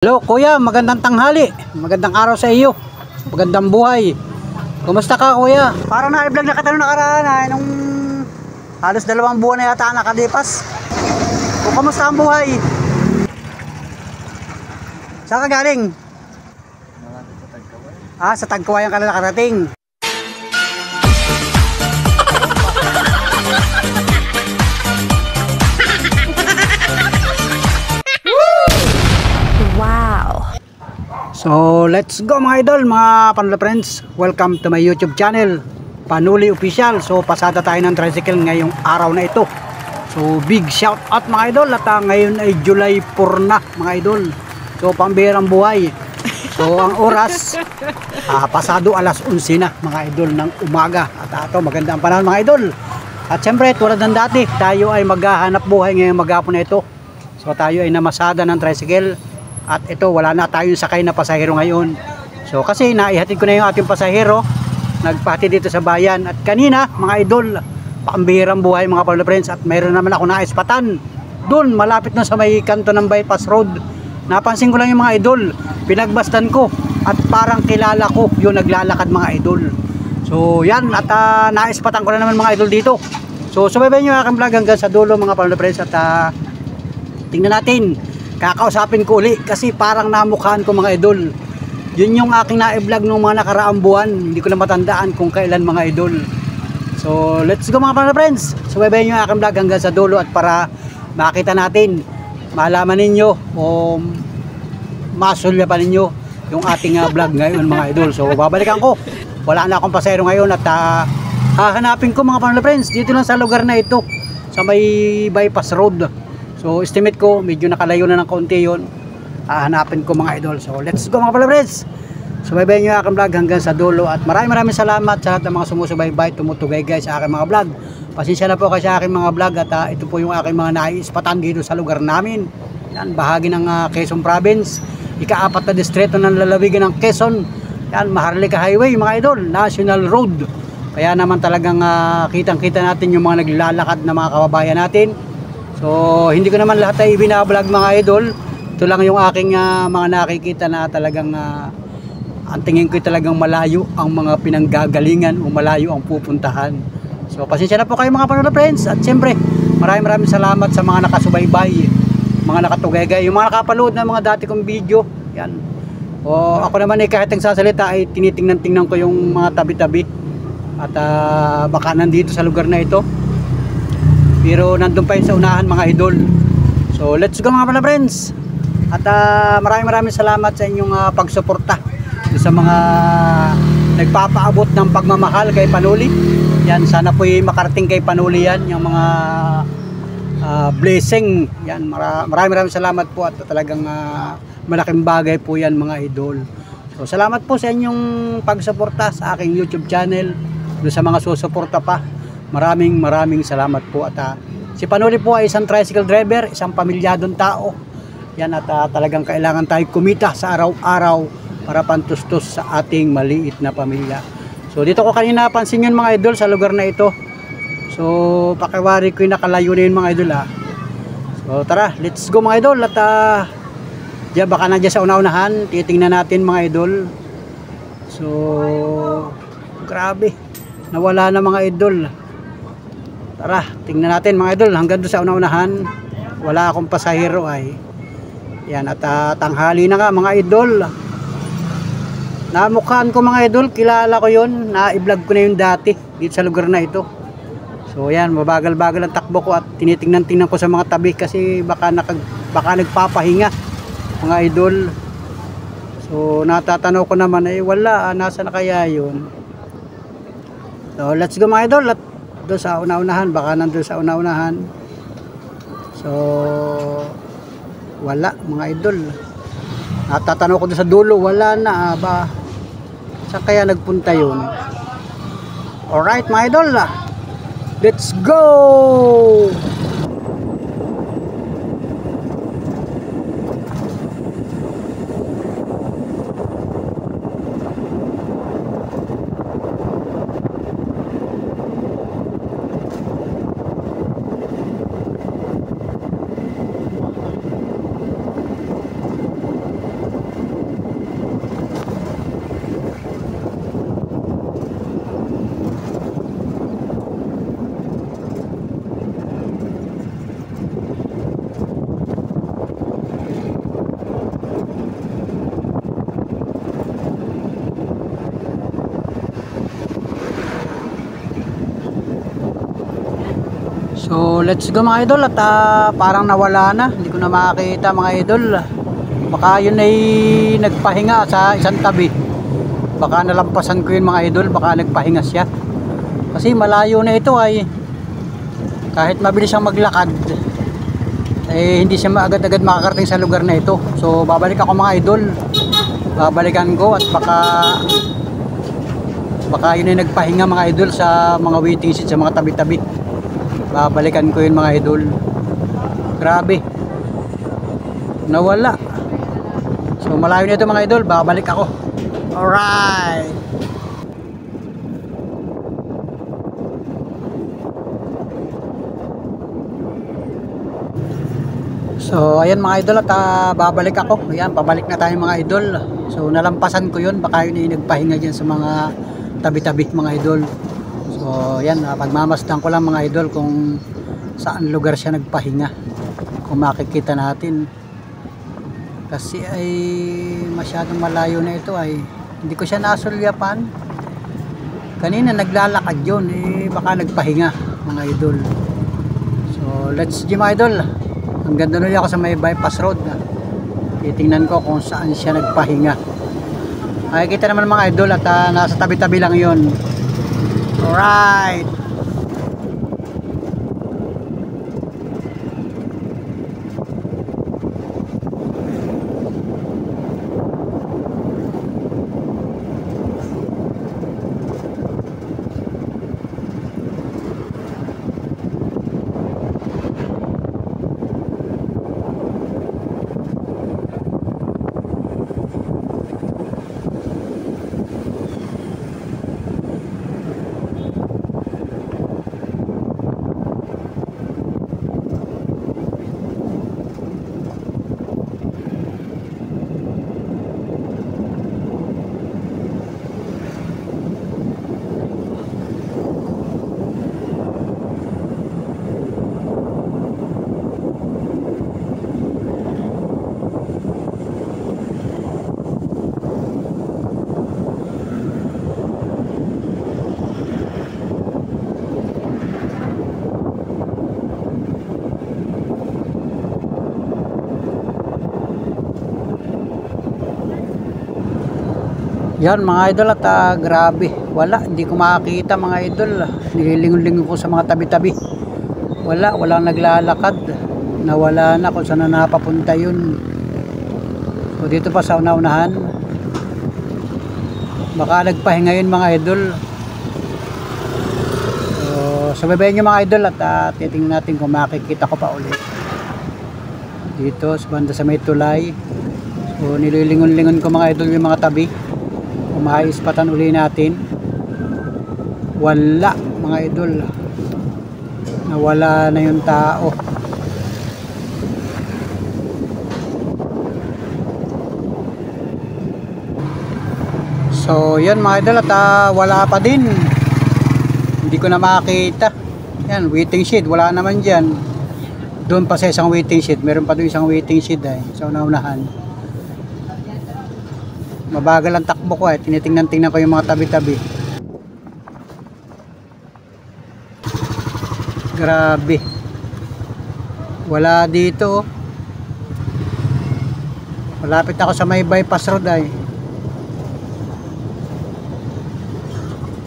Hello kuya, magandang tanghali, magandang araw sa iyo, magandang buhay. Kumusta ka kuya? Parang na-vlog na kita nung nakaraan nung halos 2 buwan na yata nakalipas. Kumusta ang buhay? Saan ka galing? Sa Tagkawayan ka na nakarating. So let's go mga idol, mga Panuli friends. Welcome to my YouTube channel, Panuli Official. So pasada tayo ng tricycle ngayong araw na ito. So big shout out mga idol. At ngayon ay July 4 na mga idol. So pambihirang buhay. So ang oras pasado alas 11 na mga idol ng umaga. At ito maganda ang panahon mga idol. At syempre tulad ng dati, tayo ay maghahanap buhay ngayong maghapon na ito. So tayo ay namasada ng tricycle. At ito, wala na tayong sakay na pasahero ngayon. So kasi naihatid ko na yung ating pasahero, nagpati dito sa bayan. At kanina mga idol, pambihirang buhay mga Panuli friends. At mayroon naman ako naispatan doon malapit na sa may kanto ng bypass road. Napansin ko lang yung mga idol, pinagbastan ko at parang kilala ko yung naglalakad mga idol. So yan, at naispatan ko na naman mga idol dito. So subaybayan nyo aking vlog hanggang sa dulo mga Panuli friends. At tingnan natin, kakausapin ko uli kasi parang namukhaan ko mga idol. Yun yung aking na-vlog nung mga nakaraang buwan. Hindi ko na matandaan kung kailan mga idol. So let's go mga Panuli friends. Subaybayan nyo yung aking vlog hanggang sa dulo. At para makita natin, malaman ninyo o masulya pa ninyo yung ating vlog ngayon mga idol. So babalikan ko, wala na akong pasahero ngayon. At hahanapin ko mga Panuli friends dito lang sa lugar na ito, sa may bypass road. So estimate ko medyo nakalayo na ng kaunti yun. Hahanapin ko mga idol. So let's go mga Panuli friends. Subaybayan nyo aking vlog hanggang sa dulo. At maraming salamat sa lahat ng mga sumusubaybay, tumutugay guys sa aking mga vlog. Pasensya na po kasi sa aking mga vlog. At ito po yung aking mga naiispatan dito sa lugar namin. Yan, bahagi ng Quezon Province, ika-4 na distrito ng lalawigan ng Quezon. Yan, Maharlika Highway mga idol, National Road. Kaya naman talagang kitang-kita natin yung mga naglalakad na mga kababayan natin. So hindi ko naman lahat ay binablog mga idol. Ito lang yung aking mga nakikita na talagang ang tingin ko talagang malayo ang mga pinanggagalingan o malayo ang pupuntahan. So pasensya na po kayo mga Panuli friends. At siyempre maraming salamat sa mga nakasubaybay, mga nakatugay, yung mga nakapanood ng mga dati kong video. Yan. O ako naman ay kahit nagsasalita ay tinitingnan ko yung mga tabi-tabi. At baka nandito sa lugar na ito, pero nandun pa yun sa unahan mga idol. So let's go mga Panuli friends. At maraming salamat sa inyong pagsuporta sa mga nagpapaabot ng pagmamahal kay Panuli. Yan, sana po makarating kay Panuli yan, yung mga blessing. Yan, maraming salamat po. At talagang malaking bagay po yan mga idol. So salamat po sa inyong pagsuporta sa aking YouTube channel. Doon sa mga susuporta pa, maraming salamat po. At si Panuli po ay isang tricycle driver, isang pamilyadong tao. Yan, at talagang kailangan tayo kumita sa araw-araw para pantustos sa ating maliit na pamilya. So dito ko kanina napansin yun mga idol sa lugar na ito. So pakiwari ko yung nakalayo na yun mga idol So tara, let's go mga idol. At diyan, baka nandiyan sa una-unahan, titingnan natin mga idol. So grabe, nawala na mga idol. Tara, tingnan natin mga idol. Hanggang doon sa una-unahan, wala akong pasahero ay. Yan, at tanghali na nga mga idol. Namukhaan ko mga idol, kilala ko yun. Na-vlog ko na yun dati dito sa lugar na ito. So yan, mabagal-bagal ang takbo ko. At tinitingnan ko sa mga tabi kasi baka nagpapahinga mga idol. So natatanaw ko naman ay wala, nasa na kaya yun. So let's go mga idol. At doon sa una-unahan, baka nandun sa una-unahan. So wala mga idol. Natatanaw ko doon sa dulo, wala na ba? Saan kaya nagpunta yun? Alright mga idol, let's go! So let's go mga idol at parang nawala na, hindi ko na makakita mga idol. Baka yun ay nagpahinga sa isang tabi, baka nalampasan ko yun mga idol, baka nagpahinga siya. Kasi malayo na ito ay kahit mabilis siyang maglakad eh hindi siya agad-agad makakarating sa lugar na ito. So babalik ako mga idol, babalikan ko at baka yun ay nagpahinga mga idol sa mga waiting seat sa mga tabi-tabi. Babalikan ko yun mga idol. Grabe, nawala. So malayo na ito mga idol, babalik ako. Alright. So ayan mga idol at babalik ako. Ayan, pabalik na tayo mga idol. So nalampasan ko yun, baka yun ay nagpahinga dyan sa mga tabi-tabi mga idol. So ayan, pagmamasdan ko lang mga idol kung saan lugar siya nagpahinga, kung makikita natin. Kasi ay masyadong malayo na ito, ay hindi ko siya nasulyapan. Kanina naglalakad yun, eh baka nagpahinga mga idol. So let's go mga idol. Ang ganda nuli ako sa may bypass road. Titingnan ko kung saan siya nagpahinga. Makikita naman mga idol at nasa tabi-tabi lang yun. Alright. Yan mga idol at grabe, wala, hindi ko makakita mga idol. Nililingon-lingon ko sa mga tabi-tabi, walang naglalakad. Nawala na kung saan na napapunta yun. So dito pa sa una-unahan, baka nagpahinga yun mga idol. So sababayan nyo mga idol at titingnan natin kung makikita ko pa ulit dito sa banda sa may tulay. So nililingon-lingon ko mga idol yung mga tabi, maispatan uli natin. Wala mga idol, nawala na yung tao. So yan mga idol at wala pa din, hindi ko na makita. Yan, waiting shed, wala naman dyan. Doon pa sa isang waiting shed, meron pa doon isang waiting shed ay sa una-unahan. Mabagal ang takbo ko eh, tinitingnan-tingnan ko yung mga tabi-tabi. Grabe, wala dito. Malapit ako sa may bypass road ay.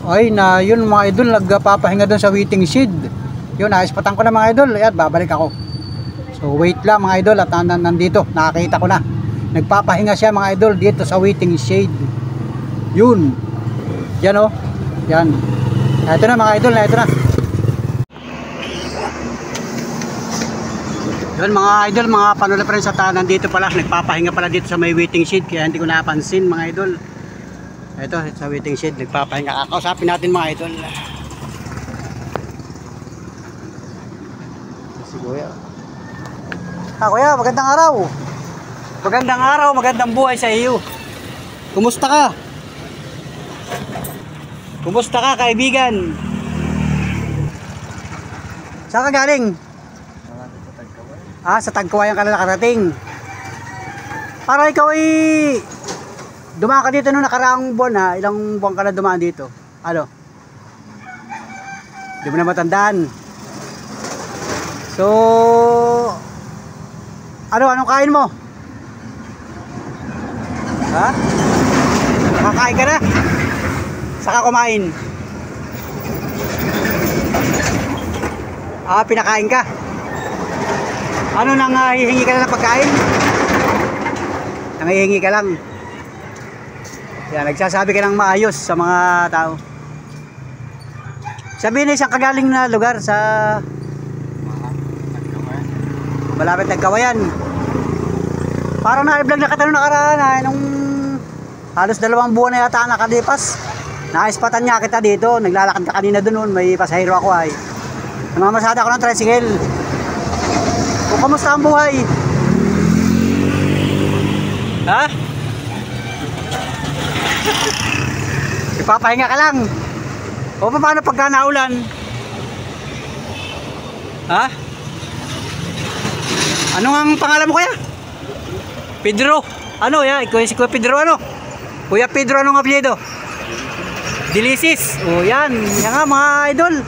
Ay na yun mga idol, nagpapahinga doon sa waiting shed. Yun, naispatan ko na mga idol. Ayan, babalik ako. So wait lang mga idol at nandito, nakakita ko na. Nagpapahinga siya mga idol dito sa waiting shade. Yun. Yan o. Yan. Ito na mga idol, ito na. Yun mga idol, mga panula friends at nandito pala. Nagpapahinga pala dito sa may waiting shade. Kaya hindi ko napansin mga idol. Ito sa waiting shade, nagpapahinga. Kakausapin natin mga idol. Si Kuya. Kuya, magandang araw. Magandang araw, magandang buhay sa iyo. Kumusta ka? Kumusta ka kaibigan? Saan ka galing? Sa Tagkawayan ka na nakarating. Para ikaw ay dumaan ka dito noong nakaraang buwan ha. Ilang buwan ka na dumaan dito? Ano? Hindi mo na matandaan. So, anong kain mo? Ha? Nakakain ka na? Saka kumain? Pinakain ka? Ano nang hihingi ka na ng pagkain? Nangihingi ka lang. Yan, nagsasabi ka ng maayos sa mga tao. Sabihin na isang kagaling na lugar sa malapit Nagkawayan. Parang na-vlog na kita nung nakaraan nung halos 2 buwan na yata nakalipas. Naispatan niya kita dito. Naglalakad ka kanina doon. May pasahero ako ay. Namamasada ako ng tricycle. O, kamusta ang buhay? Ha? Ipapahinga ka lang. O, paano pagka naulan? Ha? Ano ang pangalan mo, kuya? Pedro. Ano, ya? Ikaw si Kuya Pedro, ano? Kuya Pedro, anong apelyido? Dilisis. O, yan. Yan nga, mga idol.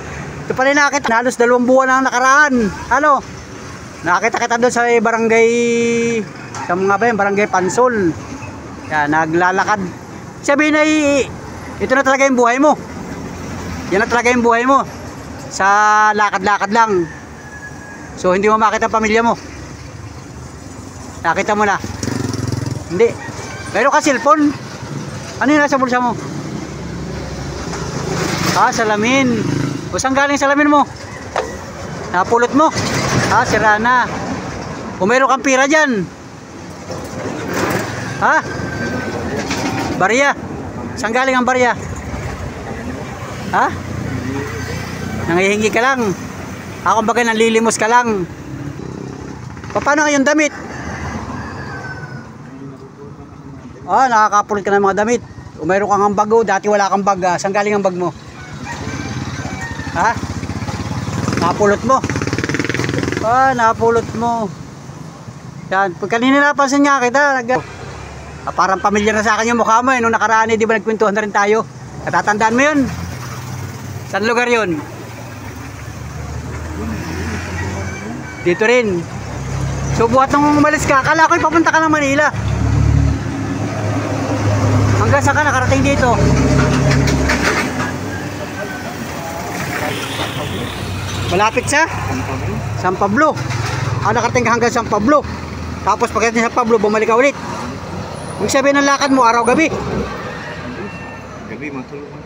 Ito pala nakita. Halos 2 buwan ang nakaraan. Ano? Nakita kita doon sa barangay, sa mga ba yun, barangay Pansol. Yan, naglalakad. Sabihin ay, ito na talaga yung buhay mo. Yan na talaga yung buhay mo. Sa lakad-lakad lang. So, hindi mo makita ang pamilya mo. Nakita mo na. Hindi. Pero ka cellphone. Ano yung nasa bulsa mo? Salamin. O, saan galing salamin mo? Napulot mo. Sira na. O, meron kang pira dyan. Ha? Barya. Saan galing ang barya? Ha? Nangihingi ka lang. Kumbaga nanlilimos ka lang. Paano kayong damit? Nakakapulot ka ng mga damit. O mayroon kang ang bago, dati wala kang bag. Saan galing ang bag mo? Ha? Napulot mo. Napulot mo. Yan, pag kanina napansin niya kita, parang pamilya na sa akin yung mukha mo Nung nakaraan di ba nagkwentuhan na rin tayo? Natatandaan mo yun? Saan lugar yun? Dito rin. So buhat nung umalis ka, akala ko papunta ka ng Manila. Hanggang saan ka nakarating dito? Malapit sa San Pablo. Nakarating ka hanggang San Pablo. Tapos pagdating sa San Pablo, bumalik ka ulit. Ibig sabihin ng lakad mo, araw-gabi. Gabi, matulog ka.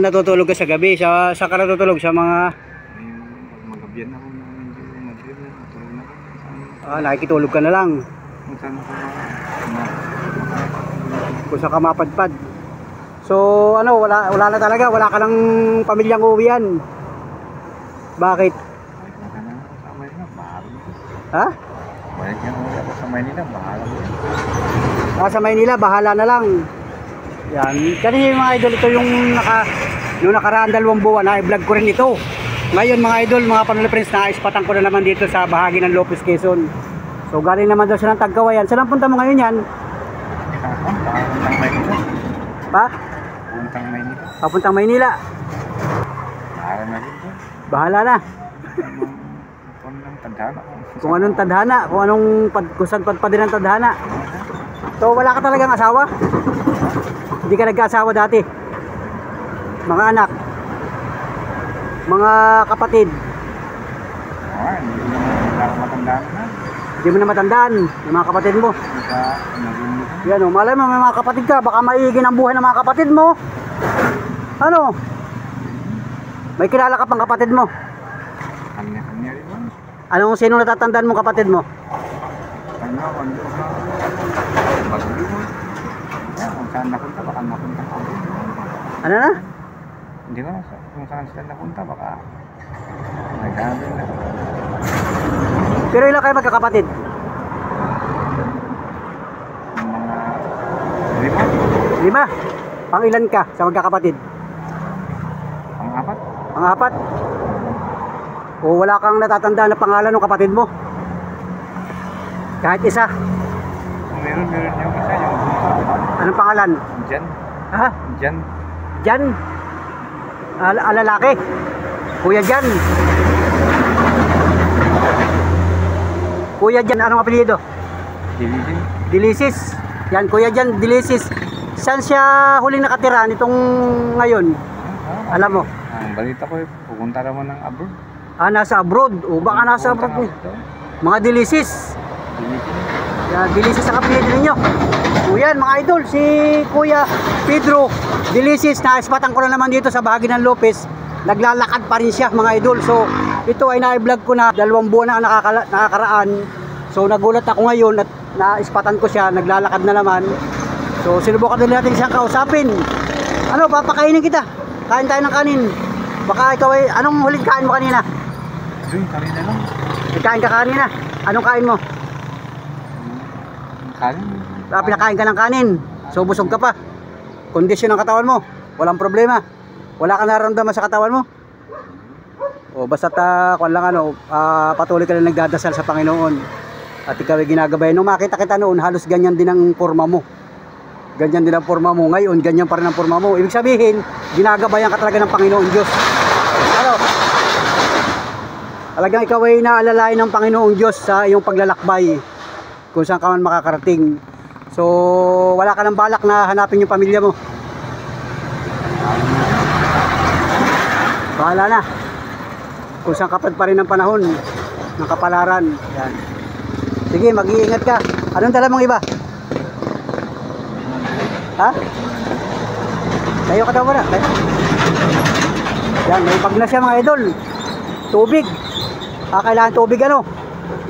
Natutulog ka sa gabi. Saan ka natutulog? Sa mga... Magabyan ako na medyo madrid na. Matulog na ako. Nakikitulog ka na lang. Kung saan ako Kung saan ka mapadpad. So, wala na talaga. Wala ka ng pamilyang uwian. Bakit? Sa Maynila, bahala mo. Ha? Balik yan ako sa Maynila, bahala mo. Sa Maynila, bahala na lang. Yan. Kanina yung mga idol, ito yung nakaraan 2 buwan, i-vlog ko rin ito. Ngayon mga idol, mga Panuli Friends, naispatan ko na naman dito sa bahagi ng Lopez, Quezon. So galing naman daw siya ng Nagkawayan. Saan ang punta mo ngayon yan? Papuntang Maynila. Pa? Papuntang Maynila. Papuntang Maynila. Bahala na rin. Bahala na. Kung anong tadhana. Kung anong tadhana, kung saan padpadin ang tadhana. So wala ka talagang asawa? Hindi ka nagkaasawa dati? Mga anak? Mga kapatid? Hindi mo matandaan na. Hindi mo na matandaan yung mga kapatid mo. Yan malay mo may mga kapatid ka, baka maigin ang buhay ng mga kapatid mo. Ano? May kilala ka pang kapatid mo? Kanya-kanya rin mo. Anong sino natatandaan mo kapatid mo? Baguli mo. Kung saan napunta, baka napunta ka. Ano na? Hindi ko, kung saan sila napunta, baka nagkakaroon na. Pero ilan kayo magkakapatid? Mga 5? Pang ilan ka sa magkakapatid? Pang-4. Pang-4? O wala kang natatandaan na pangalan ng kapatid mo? Kahit isa? Meron yung isa, yung bunso. Anong pangalan? Jan. Ha? Jan. Jan? Lalaki? Kuya Jan? Kuya Jan, anong apelyido? Division. Dilisis. Yan, Kuya Jan, Dilisis. Saan siya huling nakatira nitong ngayon? Alam mo? Ang balita ko pupunta naman ng abroad. Nasa abroad. O baka nasa abroad. Mga Dilisis. Yan, Dilisis ang apelyido ninyo. O yan, mga idol, si Kuya Pedro Dilisis, na-spatan ko na naman dito sa bahagi ng Lopez. Naglalakad pa rin siya, mga idol. So, ito ay na-vlog ko na 2 buwan na ang nakakaraan. So, nagulat ako ngayon at na-spatan ko siya, naglalakad na naman. So, sinubukan din natin siyang kausapin. Ano, papakainin kita. Kain tayo ng kanin. Baka ikaw ay, anong huling kain mo kanina? Doon, kanina lang. Kain ka kanina. Anong kain mo? Kanin. Pinakain ka ng kanin. So, busog ka pa. Kondisyon ng katawan mo. Walang problema. Wala ka nararamdaman sa katawan mo. O, basta patuloy ka na nagdadasal sa Panginoon. At ikaw ay ginagabayan. Nung makita kita noon, halos ganyan din ang forma mo. Ganyan din ang forma mo. Ngayon, ganyan pa rin ang forma mo. Ibig sabihin, ginagabayan ka talaga ng Panginoon Diyos. Ano? Talagang ikaw ay naalalayan ng Panginoong Diyos sa iyong paglalakbay. Kung saan ka man makakarating. So, wala ka ng balak na hanapin yung pamilya mo. Bahala na. Kung saan kapad pa rin ang panahon ng kapalaran. Yan. Sige, mag-iingat ka. Anong dala mong iba? Ha? Tayo ka daw ba na? Yan, may bag na siya mga idol. Tubig. Kailangan tubig ano?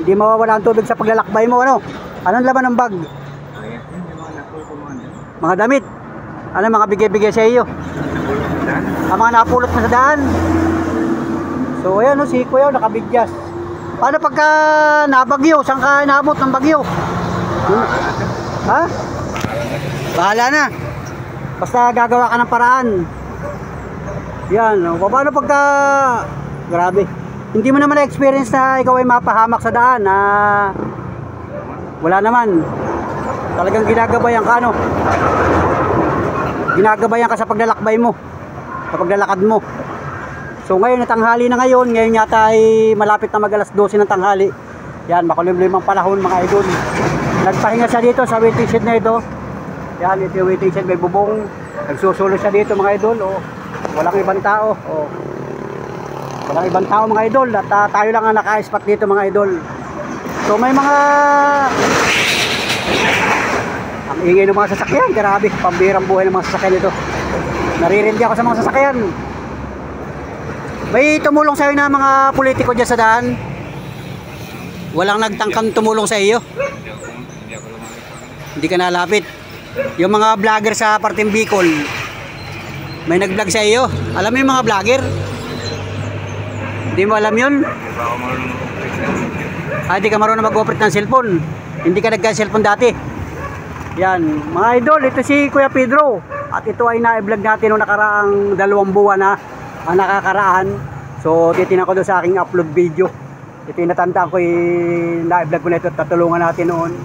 Hindi mawawala ang tubig sa paglalakbay mo ano? Anong laman ng bag? Mga damit. Ano mga bigay-bigay sa iyo? Ang mga napulot mo sa daan. So ayan no, si Kuya nakabidyas. Paano pagka nabagyo? Saan ka naabot ng bagyo? Ha? Bahala na. Basta gagawa ka ng paraan. Yan. Paano pagka... Grabe. Hindi mo naman na-experience na ikaw ay mapahamak sa daan na... Wala naman. Talagang ginagabayan ka ano. Ginagabayan ka sa paglalakbay mo. Sa paglalakad mo. So ngayon na tanghali na ngayon yata ay malapit na mag alas 12 ng tanghali. Yan, makulimlim ang panahon mga idol. Nagpahinga siya dito sa waiting shed na ito. Yan, ito yung waiting shed, may bubong. Nagsusulo siya dito mga idol. Oh. Walang ibang tao. Oh. Walang ibang tao mga idol. At tayo lang ang naka-spot dito mga idol. So may mga... Ang ingay ng mga sasakyan. Grabe, pambirang buhay ng mga sasakyan ito. Naririndi ako sa mga sasakyan. May tumulong sa iyo na mga politiko dyan sa daan? Walang nagtangkang tumulong sa iyo? Hindi ka nalapit. Yung mga vlogger sa Parteng Bicol, may nag-vlog sa iyo? Alam mo yung mga vlogger? Hindi mo alam yun? Hindi ka marunong mag-operate ng cellphone. Hindi ka nagka-cellphone dati. Yan, mga idol, ito si Kuya Pedro. At ito ay na-vlog natin noong nakaraang 2 buwan na ang nakakaraan. So titinan ko doon sa aking upload video. Ito yung natandaan ko yung na-vlog ko na ito. Tatulungan natin noon.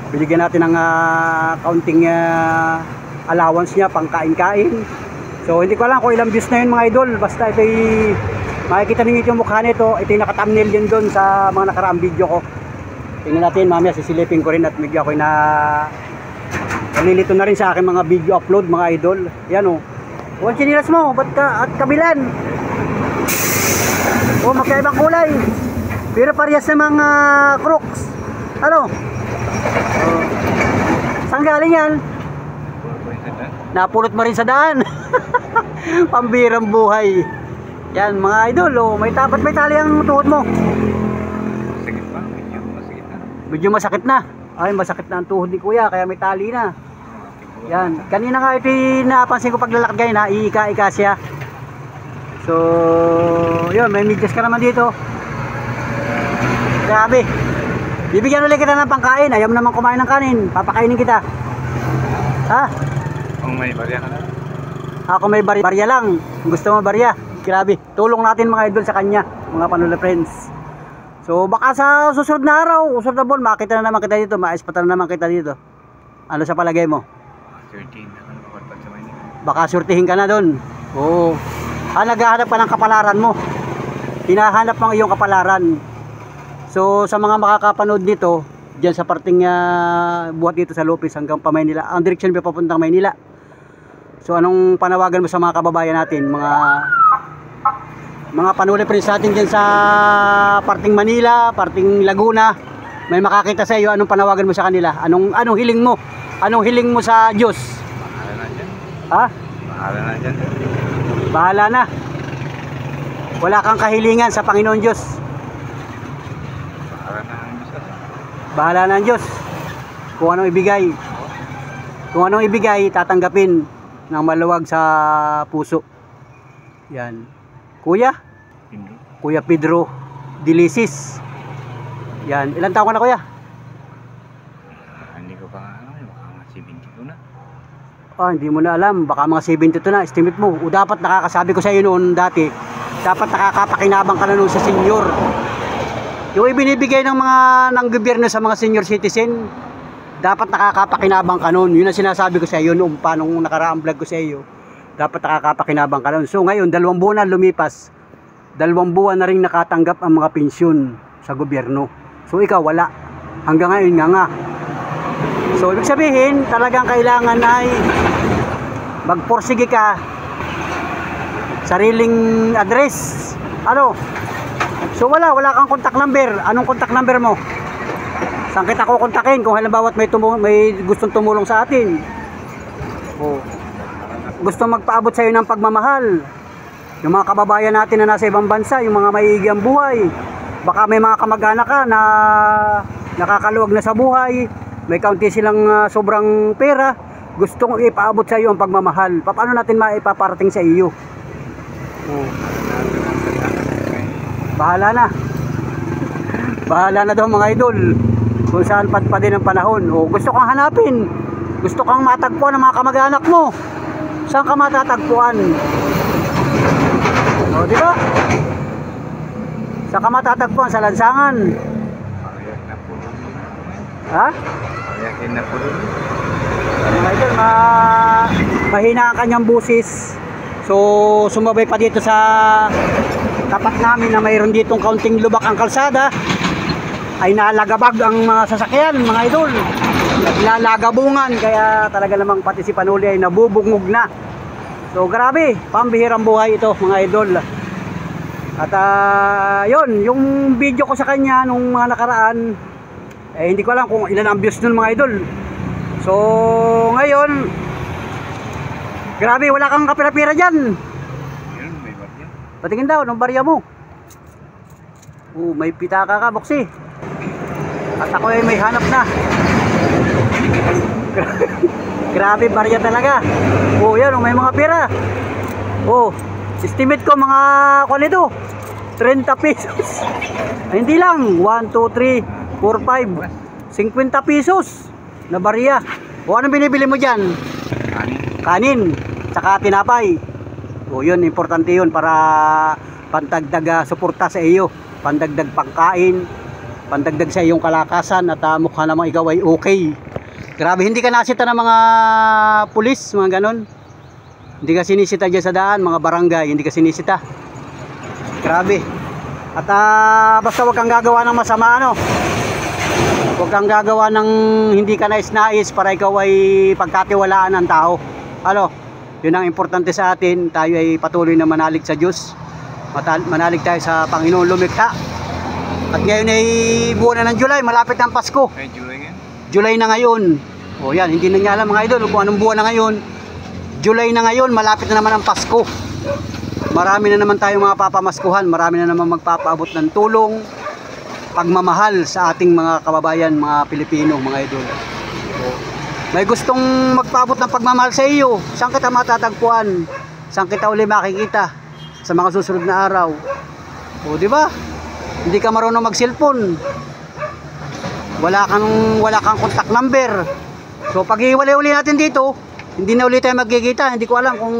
Binigyan natin ng counting allowance niya pang kain-kain. So hindi ko alam kung ilang views na yun mga idol. Basta ito yung makikita ninyo yung mukha nito. Ito yung naka-thumbnail din doon sa mga nakaraang video ko. Tingnan natin mamaya sisilipin ko rin at bigyan ko na nalilito na rin sa aking mga video upload mga idol. Yan o. Huwag sinilas mo, ba't ka at kabilan? O magkaibang kulay. Pero parehas na mga crooks. Ano? Saan galing yan? Napulot mo rin sa daan. Pambirang buhay. Yan mga idol, oh, may tapat may tali ang tuhod mo. Masakit pa, medyo masakit na. Medyo masakit na. Ay, masakit na ang tuhod ni Kuya, kaya may tali na. Yan, kanina nga ito napansin ko paglalakad kayo na iika-ika siya. So, yun, may medyas ka naman dito. Grabe. Bibigyan ulit kita ng pangkain. Ayaw mo naman kumain ng kanin. Papakainin kita. Ha? Kung may barya ka na. Ako may barya lang. Gusto mo barya? Grabe. Tulong natin mga idol sa kanya. Mga Panula friends. So, baka sa susunod na araw, susunod na buwan, makita na naman kita dito. Maispatan na naman kita dito. Ano sa palagay mo? 13 na lang makarpad sa Maynila. Baka surtihin ka na doon. Oo. Naghahanap ka ng kapalaran mo. Hinahanap mo ang iyong kapalaran. So sa mga makakapanood nito, diyan sa parting buhat dito sa Lopez hanggang pa Maynila, ang direksyon pa papuntang Maynila. So anong panawagan mo sa mga kababayan natin, mga panuli friends natin diyan sa parting Manila, parting Laguna, may makakita sa iyo, anong panawagan mo sa kanila? Anong hiling mo? Anong hiling mo sa Diyos? Bahala na dyan. Ha? Bahala na dyan. Bahala na. Wala kang kahilingan sa Panginoon Diyos. Bahala na ang Diyos. Bahala na ang Diyos. Kung anong ibigay. Kung anong ibigay, tatanggapin ng maluwag sa puso. Yan. Kuya? Hindi. Kuya Pedro Dilisis. Yan. Ilan taon ka na, kuya? Hindi ko pa ano, baka mga 70 ko na. Hindi mo na alam. Baka mga 72 na. Estimate mo. O dapat nakakasabi ko sa iyo noon dati, dapat nakakapakinabang ka na noon sa senior. Yung ibinibigay ng gobyerno sa mga senior citizen, dapat nakakapakinabang ka noon. Yun ang sinasabi ko sa iyo noong panong nakaraang vlog ko sa iyo. Dapat nakakapakinabang ka noon. So ngayon, 2 buwan na lumipas. 2 buwan na rin nakatanggap ang mga pensyon sa gobyerno. So ikaw wala. Hanggang ngayon nga. So ibig sabihin, talagang kailangan ay magporsige ka, sariling address. Ano? So wala kang contact number. Anong contact number mo? Saan kita ko kontakin kung halimbawa may gustong tumulong sa atin? O gusto magpaabot sa iyo ng pagmamahal. Yung mga kababayan natin na nasa ibang bansa, yung mga maiigyang buhay. Baka may mga kamag-anak ka na nakakaluwag na sa buhay, may kaunti silang sobrang pera, gustong ipaabot sa iyo ang pagmamahal. Paano natin maipaparating sa iyo? Oh. Bahala na. Bahala na daw mga idol. Kung saan pa din ang panahon. O gusto kang hanapin, gusto kang matagpuan ng mga kamag-anak mo. Saan ka matatagpuan? O di ba? Saan ka matatagpuan? Sa lansangan. Pariyak na po. Ha? Pariyakin na po. Mga idol, mahina ang kanyang busis. So sumabay pa dito sa tapat namin na mayroon ditong kaunting lubak ang kalsada, ay nalagabag ang mga sasakyan, mga idol. Naglalagabungan, kaya talaga namang pati si Panuli ay nabubungog na. So grabe, pambihirang buhay ito mga idol. At yun, yung video ko sa kanya nung mga nakaraan, hindi ko alam kung ilan ang views nun mga idol. So ngayon, grabe, wala kang kapira-pira dyan. Yun, may barya. Patingin daw, anong barya mo? May pitaka ka, boksi. At ako ay may hanap na. Grabe, barya talaga. Yan, may mga pera. Estimate ko mga nito, 30 pesos. Ay, hindi lang, 1, 2, 3, 4, 5, 50 pesos na barya. Anong binibili mo dyan? Kanin, saka tinapay. Yun, importante yun para pandagdag suporta sa iyo, pandagdag pangkain, pandagdag sa iyong kalakasan at mukha namang ikaw ay okay. Grabe, hindi ka nasita ng mga pulis, mga ganon. Hindi ka sinisita dyan sa daan, mga barangay, hindi ka sinisita. Grabe. At basta wag kang gagawa ng masama, ano. Huwag kang gagawa ng hindi ka nais-nais para ikaw ay pagkatiwalaan ng tao. Ano? Yun ang importante sa atin. Tayo ay patuloy na manalig sa Diyos. Manalig tayo sa Panginoon lumikha. At ngayon ay buwan na ng July, malapit na ang Pasko. May July ngayon? July na ngayon. Yan, hindi na niya alam mga idol kung anong buwan na ngayon. July na ngayon, malapit na naman ang Pasko. Marami na naman tayong mga papamaskuhan. Marami na naman magpapaabot ng tulong, pagmamahal sa ating mga kababayan, mga Pilipino, mga idol. May gustong magpaabot ng pagmamahal sa iyo. Saan kita matatagpuan? Saan kita uli makikita? Sa mga susunod na araw. Di ba? Hindi ka marunong mag-cellphone. Wala kang contact number. So pag iwalay-uli natin dito, hindi na uli tayo magkikita. Hindi ko alam kung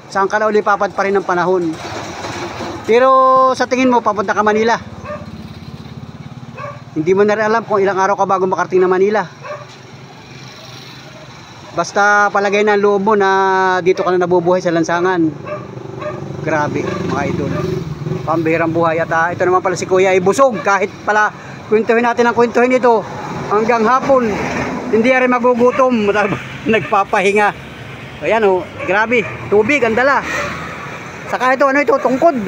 saan ka na uli papad pa rin ng panahon. Pero sa tingin mo, papunta ka Manila. Hindi mo na rin alam kung ilang araw ka bago makarating na Manila. Basta palagay na ang loob mo na dito ka na nabubuhay sa lansangan. Grabe, mga idol. Pambihirang buhay. At ito naman pala si Kuya ay busog. Kahit pala kwentuhin natin ang kwentuhin ito hanggang hapon, hindi rin magugutom. Nagpapahinga. Ayan o, grabe. Tubig, ang dala. Saka ito, ano ito? Tungkod.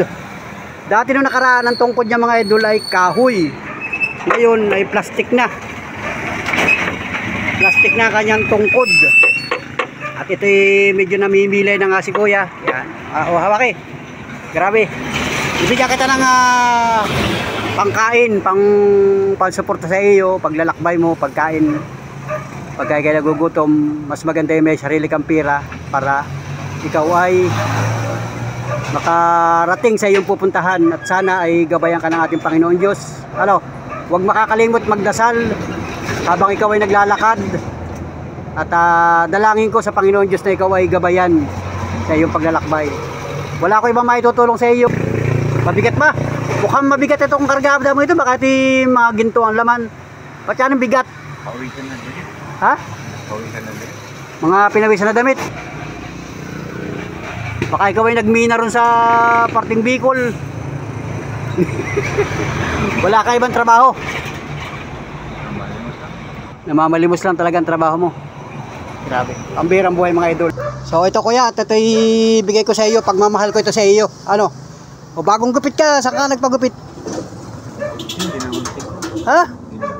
Dati nung nakaraan ang tungkod niya mga idol ay kahoy. Ngayon ay plastic na. Plastic na kanyang tungkod. At ito'y medyo namimilay na nga si Kuya. Yan. Hawak eh. Grabe. Ibigyan kita ng pangkain, pang-suporta sa iyo, paglalakbay mo, pagkain. Pagka kayo nagugutom, mas maganda yung may sarili kang pira para ikaw ay makarating sa iyong pupuntahan at sana ay gabayan ka ng ating Panginoon Diyos. Ano, huwag makakalimot magdasal habang ikaw ay naglalakad at dalangin ko sa Panginoon Diyos na ikaw ay gabayan sa iyong paglalakbay. Wala ko ibang maitutulong sa iyo. Mabigat ba? Mukhang mabigat itong kargada mo ito, baka mga ginto ang laman. Ba't yan ang bigat? Pawisan na din. Ha? Pawisan na din. Mga pinawisan na damit. Baka ikaw ay nagmina ron sa parting Bicol. Wala ka ibang trabaho. Namamalimos lang talaga ang trabaho mo. Grabe. Pambihirang buhay mga idol. So ito Kuya, ito ibigay ko sa iyo. Pagmamahal ko ito sa iyo. Ano? O bagong gupit ka, saan ka nagpagupit? Ha?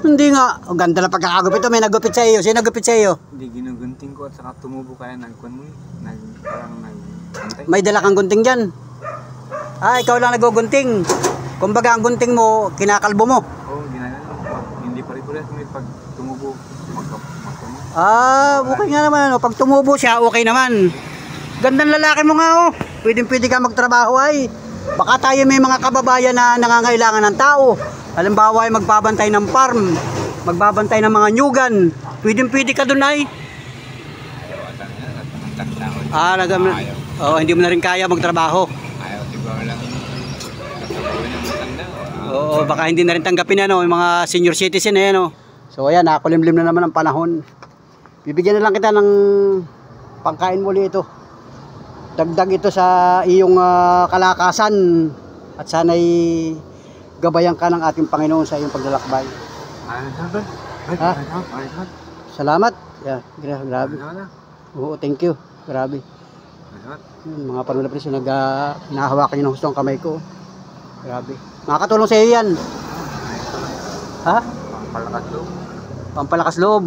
Hindi nga. O ganda na pagkakagupit ito. May nagupit sa iyo. Sino nagupit sa iyo? Hindi, ginugunting ko at saka tumubo kaya nagkuhan mo. Parang nagantay. May dala kang gunting dyan. Ikaw lang nagugunting. Kumbaga ang gunting mo, kinakalbo mo. Oo, ginagano. Hindi pare-pares may pag tumubo, magkamo. Okay nga naman. Ano. Pag tumubo siya, okay naman. Gandang lalaki mo nga. Pwede ka magtrabaho ay. Baka tayo may mga kababayan na nangangailangan ng tao. Halimbawa ay magbabantay ng farm, magbabantay ng mga nyugan. Pwede ka dun ay. Hindi mo na rin kaya magtrabaho. Ayaw, siguro lang. Oo, baka hindi na rin tanggapin yung mga senior citizen eh, no? So ayan, nakulimlim na naman ang panahon. Bibigyan na lang kita ng pangkain muli ito. Dagdag ito sa iyong kalakasan at sana'y gabayan ka ng ating Panginoon sa iyong paglalakbay. Ha? Salamat. Yeah, grabe. Oo, thank you. Grabe. Mga panula preso, hinahawakan niyo ng husto ang kamay ko. Grabe. Makakatulong sa iyo yan. Ha? Pampalakas loob. Pampalakas loob.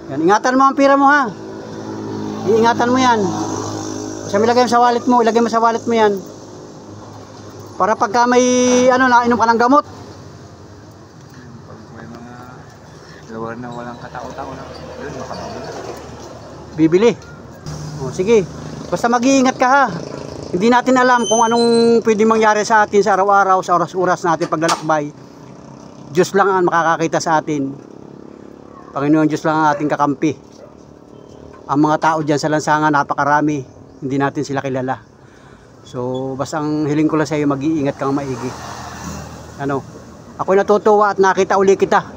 Yan, ingatan mo ang pira mo ha. Iingatan mo yan. Kasi ilagay mo sa wallet mo, ilagay mo sa wallet mo yan. Para pagka may nainom ka ng gamot. Pag may mga lugar na walang katao-tao na doon, makapagod. Bibili. Sige. Basta mag-iingat ka ha. Hindi natin alam kung anong pwedeng mangyari sa atin sa araw-araw, sa oras-oras natin paglalakbay. Diyos lang ang makakakita sa atin. Panginoon Diyos lang ang ating kakampi. Ang mga tao dyan sa lansangan, napakarami. Hindi natin sila kilala. So, basta ang hiling ko lang sa iyo, mag-iingat kang maigi. Ako'y natutuwa at nakita uli kita.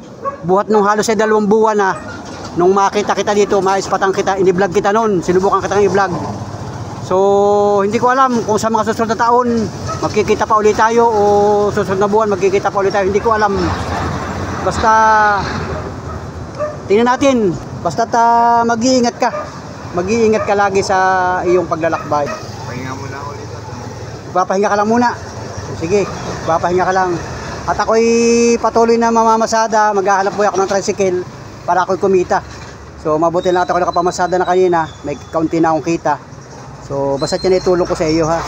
Buhat nung halos ay 2 buwan na, nung makita kita dito, maispatang kita, ini-vlog kita noon. Sinubukan kitang i-vlog. So, hindi ko alam kung sa mga susunod na taon, magkikita pa ulit tayo o susunod na buwan, magkikita pa ulit tayo. Hindi ko alam. Basta, tingnan natin. Basta mag-iingat ka. Mag-iingat ka lagi sa iyong paglalakbay. Pahinga muna ako dito. Papahinga ka lang muna. Sige, papahinga ka lang. At ako'y patuloy na mamamasada. Maghahanap buhay ako ng tricycle para ako'y kumita. So mabuti lang ako nakapamasada na kanina. May kaunti na akong kita. So basta yan itulong ko sa iyo ha.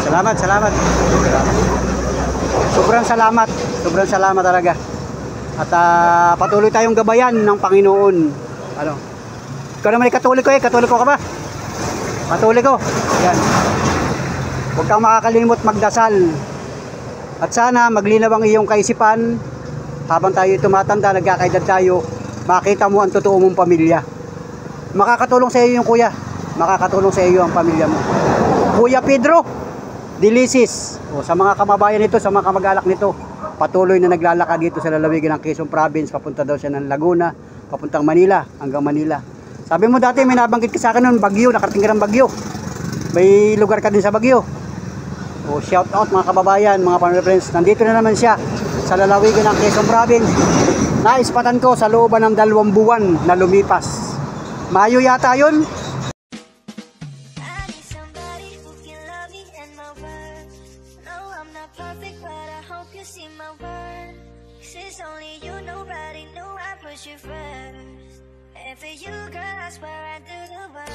Salamat. Sobrang salamat talaga. At patuloy tayong gabayan ng Panginoon. Ikaw naman ay Katoliko Katoliko ka ba? Katoliko. Yan. Huwag kang makakalimot magdasal. At sana maglinaw ang iyong kaisipan habang tayo tumatanda, nagkakaedad tayo, makita mo ang totoo mong pamilya. Makakatulong sa iyo yung kuya. Makakatulong sa iyo ang pamilya mo. Kuya Pedro Dilisis. Sa mga kamabayan nito, sa mga kamag-alak nito, patuloy na naglalakad dito sa lalawigan ng Quezon Province. Papunta daw siya ng Laguna, papuntang Manila, hanggang Manila. Sabi mo dati, may nabanggit ka sa akin noon, Bagyo, nakarating ka ng Bagyo. may lugar ka din sa Baguio. O shout out mga kababayan, mga Panonood friends. Nandito na naman siya sa lalawigan ng Quezon Province. Naispatan ko sa looban ng 2 buwan na lumipas. Mayo yata yun. And for you, girl, I swear I do the work.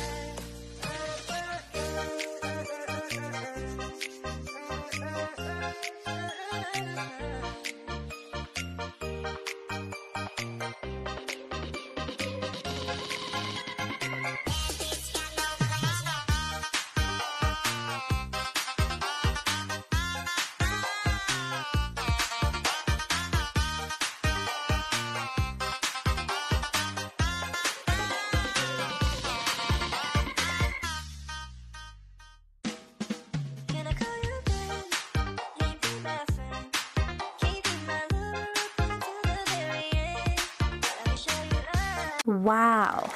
Wow.